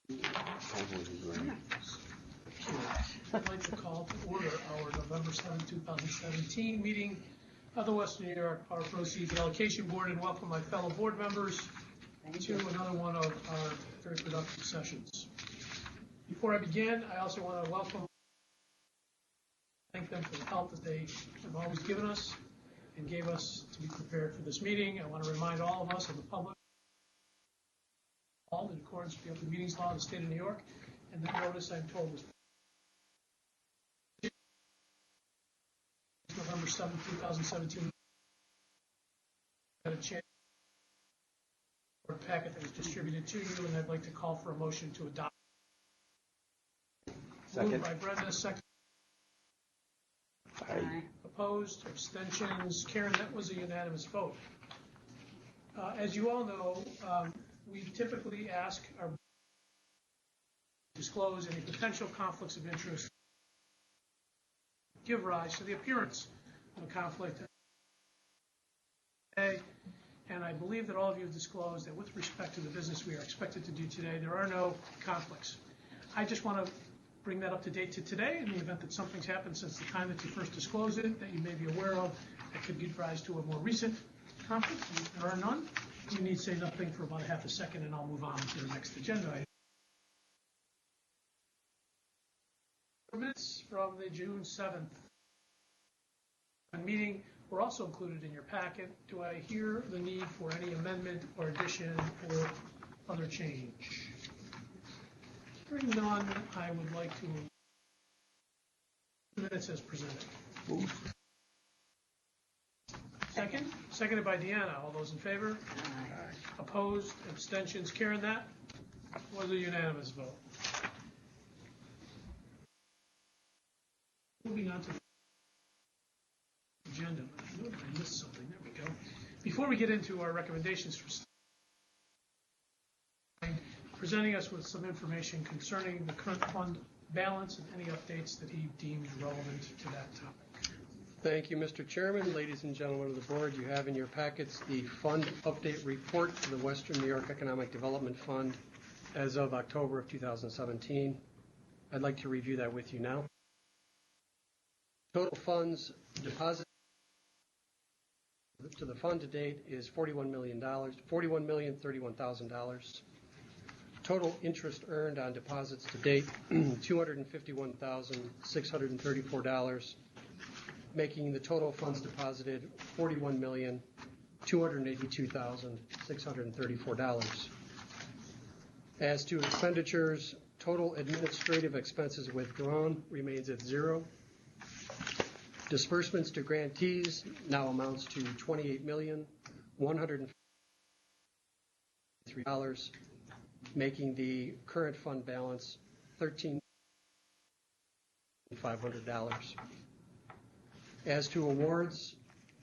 I'd like to call to order our November 7, 2017 meeting of the Western New York Power Proceeds Allocation Board, and welcome my fellow board members to another one of our very productive sessions. Before I begin, I also want to thank them for the help that they have always given us and gave us to be prepared for this meeting. I want to remind all of us and the public, all in accordance with the Open Meetings Law of the State of New York, and the notice I'm told was November 7, 2017. Got a chance for a packet that was distributed to you, and I'd like to call for a motion to adopt. Second. Moved by Brenda, second. Aye. Opposed, abstentions. Karen, that was a unanimous vote. As you all know, we typically ask our disclose any potential conflicts of interest give rise to the appearance of a conflict today, and I believe that all of you have disclosed that with respect to the business we are expected to do today, there are no conflicts. I just want to bring that up to date to today in the event that something's happened since the time that you first disclosed it that you may be aware of that could give rise to a more recent conflict. If there are none, you need to say nothing for about a half a second, and I'll move on to the next agenda item. Minutes from the June 7th meeting were also included in your packet. Do I hear the need for any amendment or addition or other change? Hearing none, I would like to minutes as presented. Second? Seconded by Deanna. All those in favor? Aye. Opposed? Abstentions? Karen, that was a unanimous vote. Moving on to the agenda. I know I missed something. There we go. Before we get into our recommendations for presenting us with some information concerning the current fund balance and any updates that he deems relevant to that topic. Thank you, Mr. Chairman. Ladies and gentlemen of the board, you have in your packets the fund update report for the Western New York Economic Development Fund as of October of 2017. I'd like to review that with you now. Total funds deposited to the fund to date is $41,031,000. Total interest earned on deposits to date, $251,634, making the total funds deposited $41,282,634. As to expenditures, total administrative expenses withdrawn remains at $0. Disbursements to grantees now amounts to $28,153, making the current fund balance $13,500. As to awards,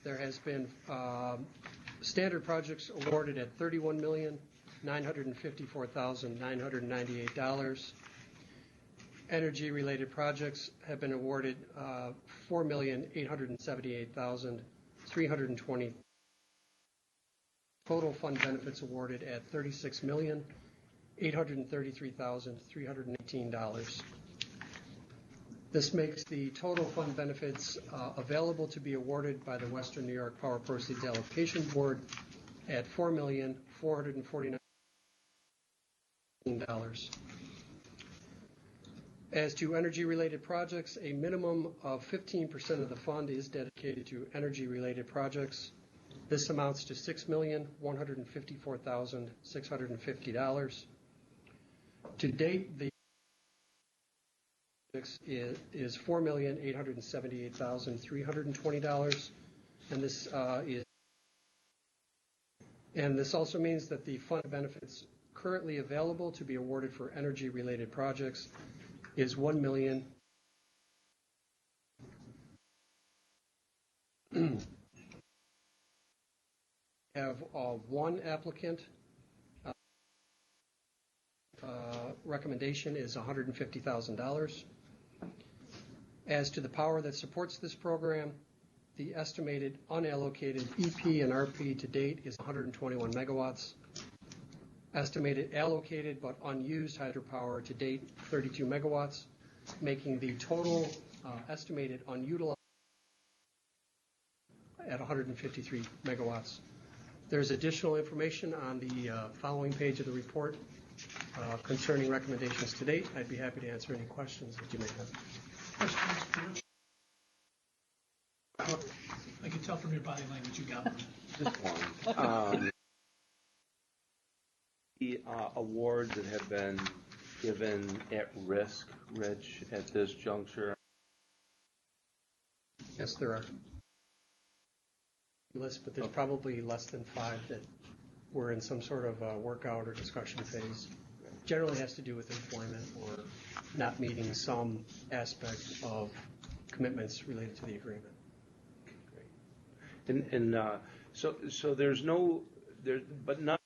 there has been standard projects awarded at $31,954,998. Energy-related projects have been awarded $4,878,320. Total fund benefits awarded at $36,833,318. This makes the total fund benefits available to be awarded by the Western New York Power Proceeds Allocation Board at $4,449,000. As to energy-related projects, a minimum of 15% of the fund is dedicated to energy-related projects. This amounts to $6,154,650. To date, the is $4,878,320, and this also means that the fund benefits currently available to be awarded for energy-related projects is $1 million. Have one applicant. Recommendation is $150,000. As to the power that supports this program, the estimated unallocated EP and RP to date is 121 megawatts. Estimated allocated but unused hydropower to date 32 megawatts, making the total estimated unutilized at 153 megawatts. There's additional information on the following page of the report concerning recommendations to date. I'd be happy to answer any questions that you may have. Questions? I can tell from your body language you got one. Just one. The awards that have been given at risk, Rich, at this juncture? Yes, there are. List, but there's probably less than 5 that were in some sort of workout or discussion phase. Generally has to do with employment or not meeting some aspect of commitments related to the agreement. Great. And so there's no, but not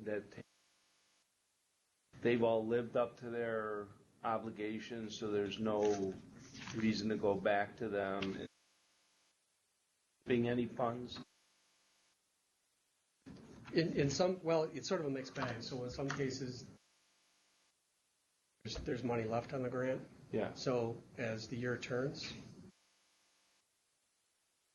that they've all lived up to their obligations, so there's no reason to go back to them and being any funds? In some, well, it's sort of a mixed bag. So in some cases, there's money left on the grant. Yeah. So as the year turns,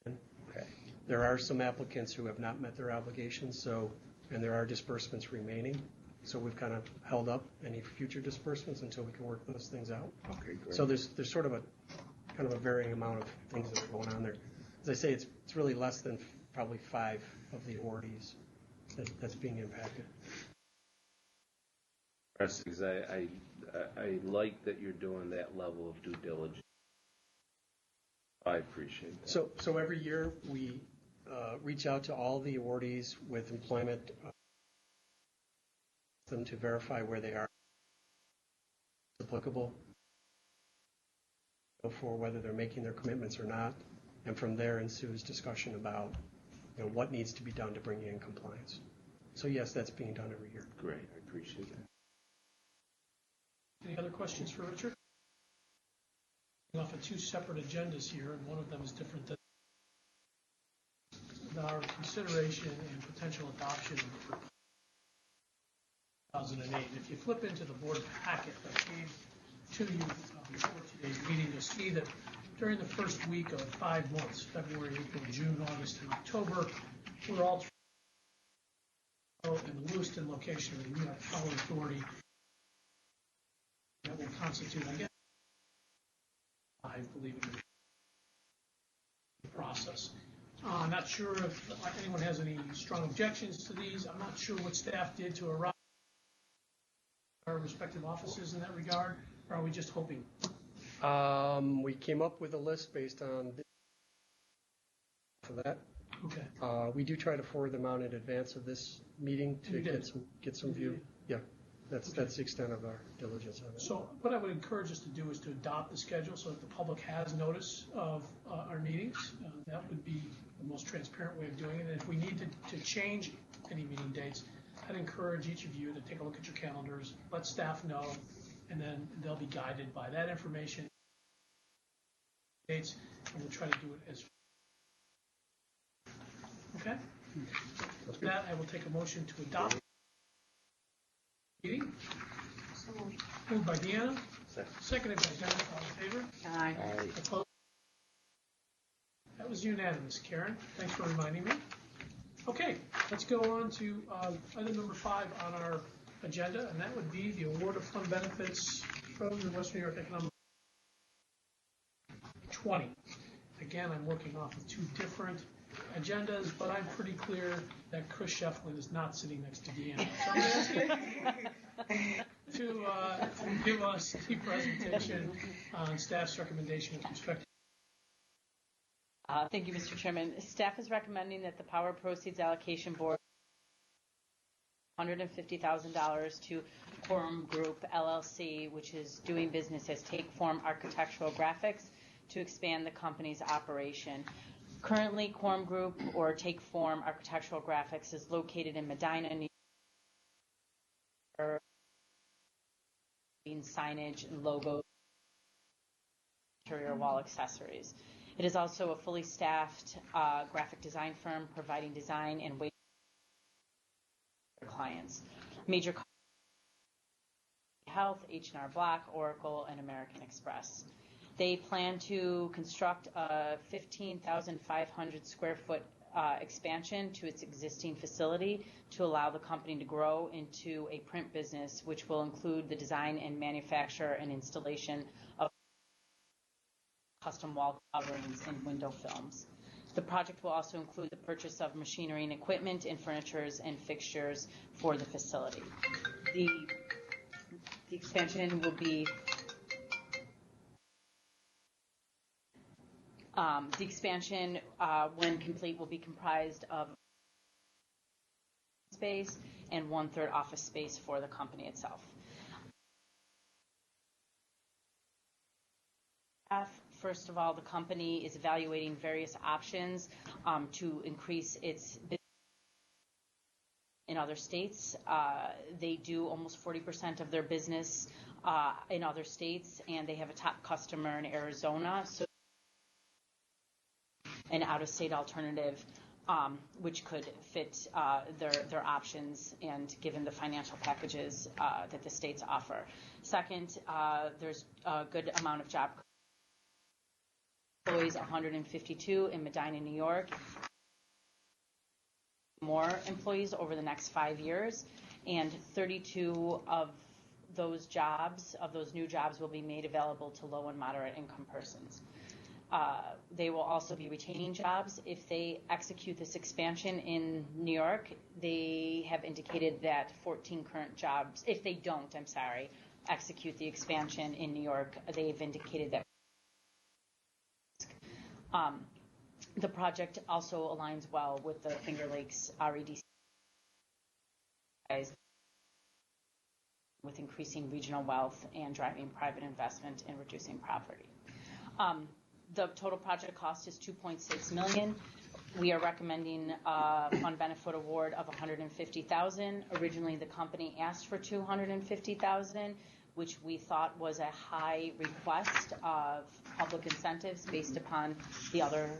Okay. there are some applicants who have not met their obligations. So, and there are disbursements remaining. So we've kind of held up any future disbursements until we can work those things out. Okay, great. So there's sort of a kind of a varying amount of things that are going on there. As I say, it's really less than probably 5 of the awardees that's being impacted. Because I like that you're doing that level of due diligence. I appreciate that. So every year we reach out to all the awardees with employment, them to verify where they are applicable, for whether they're making their commitments or not, and from there ensues discussion about what needs to be done to bring you in compliance. So yes, that's being done every year. Great, I appreciate that. Any other questions for Richard? We're off of 2 separate agendas here, and one of them is different than our consideration and potential adoption for 2008. If you flip into the board packet that came to you before today's meeting, you'll see that during the first week of 5 months, February, April, June, August, and October, we're all in the Lewiston location of the New York Power Authority. That will constitute, I guess, I believe in the process. I'm not sure if anyone has any strong objections to these. I'm not sure what staff did to arrive at our respective offices in that regard, or are we just hoping? We came up with a list based on for that. Okay. We do try to forward them out in advance of this meeting to get some view. Yeah, that's the extent of our diligence on it. So what I would encourage us to do is to adopt the schedule so that the public has notice of our meetings. That would be the most transparent way of doing it. And if we need to change any meeting dates, I'd encourage each of you to take a look at your calendars, let staff know, and then they'll be guided by that information. Dates, and we'll try to do it as. Okay? With that, I will take a motion to adopt the meeting. Moved by Deanna. Seconded by Dennis. All in favor? Aye. Opposed? That was unanimous, Karen. Thanks for reminding me. Okay, let's go on to item number 5 on our agenda, and that would be the award of fund benefits from the West New York Economic 20. Again, I'm working off of 2 different agendas, but I'm pretty clear that Chris Shefflin is not sitting next to Deanna. So I'm asking to give us the presentation on staff's recommendation with respect to. Thank you, Mr. Chairman. Staff is recommending that the Power Proceeds Allocation Board $150,000 to Quorum Group, LLC, which is doing business as Take Form Architectural Graphics, to expand the company's operation. Currently, Quorum Group, or Take Form Architectural Graphics, is located in Medina, New York, signage, logos, interior wall accessories. It is also a fully staffed graphic design firm providing design and clients. Major Health, H&R Block, Oracle, and American Express. They plan to construct a 15,500 square foot expansion to its existing facility to allow the company to grow into a print business, which will include the design and manufacture and installation of custom wall coverings and window films. The project will also include the purchase of machinery and equipment and furnitures and fixtures for the facility. The expansion will be when complete, will be comprised of space and 1/3 office space for the company itself. First of all, the company is evaluating various options to increase its business in other states. They do almost 40% of their business in other states, and they have a top customer in Arizona. So an out-of-state alternative, which could fit their options and given the financial packages that the states offer. Second, there's a good amount of job employees, 152 in Medina, New York. More employees over the next 5 years, and 32 of those new jobs will be made available to low and moderate income persons. They will also be retaining jobs. If they execute this expansion in New York, they have indicated that 14 current jobs, if they don't, execute the expansion in New York, they've indicated that the project also aligns well with the Finger Lakes REDC with increasing regional wealth and driving private investment and reducing poverty. The total project cost is $2.6 million. We are recommending a fund benefit award of $150,000. Originally, the company asked for $250,000, which we thought was a high request of public incentives based upon the other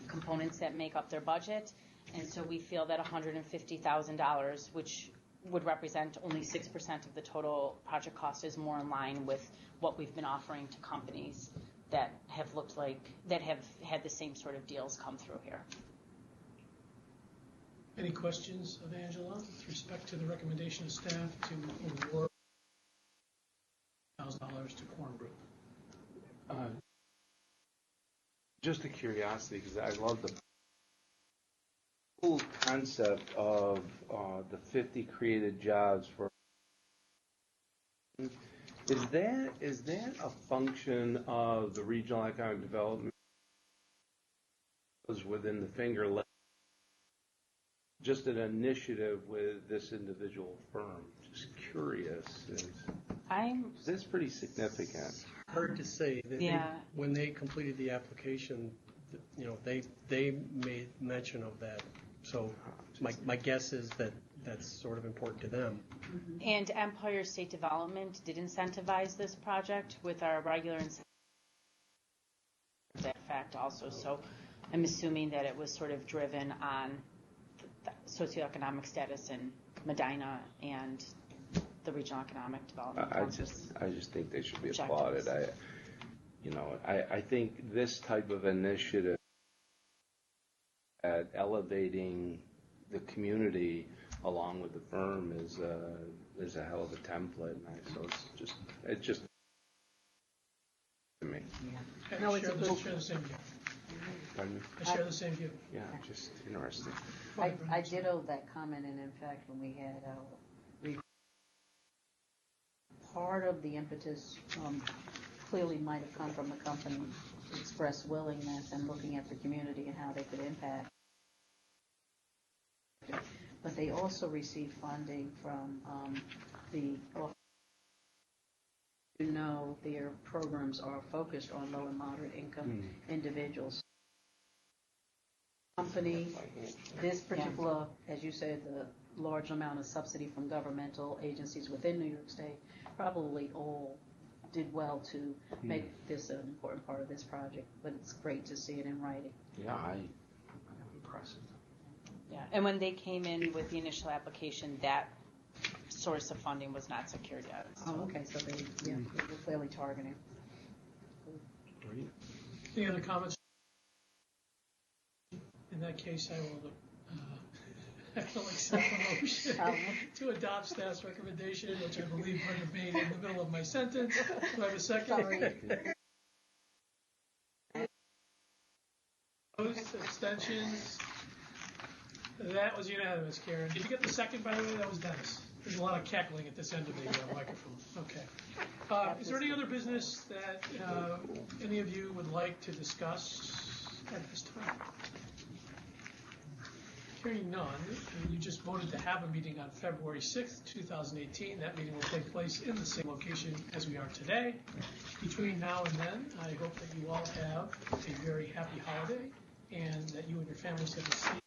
components that make up their budget. And so we feel that $150,000, which would represent only 6% of the total project cost, is more in line with what we've been offering to companies that have had the same sort of deals come through here. Any questions of Angela with respect to the recommendation of staff to award $1,000 to Quorum Group? Just a curiosity, because I love the whole concept of the 50 created jobs for. Is that a function of the regional economic development within the Finger Lakes? Just an initiative with this individual firm. Just curious. This pretty significant. Hard to say. When they completed the application, they made mention of that. So my guess is that that's sort of important to them. And Empire State Development did incentivize this project with our regular incentive. That fact also. So I'm assuming that it was sort of driven on the socioeconomic status in Medina and the regional economic development. I just think they should be applauded. I think this type of initiative at elevating the community along with the firm is a hell of a template. So it's just to me. Yeah. No, I share the same view. Pardon me? I share the same view. Yeah, just interesting. I ditto that comment, and in fact, when we had part of the impetus clearly might have come from the company express willingness and looking at the community and how they could impact. But they also received funding from their programs are focused on low and moderate income individuals. Company, this particular, as you said, the large amount of subsidy from governmental agencies within New York State probably all did well to make this an important part of this project, but it's great to see it in writing. Yeah, I'm impressed. Yeah, and when they came in with the initial application, that source of funding was not secured yet. Oh, okay, so they were clearly targeting. Any other comments? In that case, I will accept the motion to adopt staff's recommendation, which I believe Brenda made in the middle of my sentence. Do I have a second? Sorry. Opposed, abstentions? That was unanimous, Karen. Did you get the second, by the way? That was Dennis. There's a lot of cackling at this end of the microphone. Okay. Is there any other business that any of you would like to discuss at this time? Hearing none, you just voted to have a meeting on February 6th, 2018. That meeting will take place in the same location as we are today. Between now and then, I hope that you all have a very happy holiday and that you and your families have a safe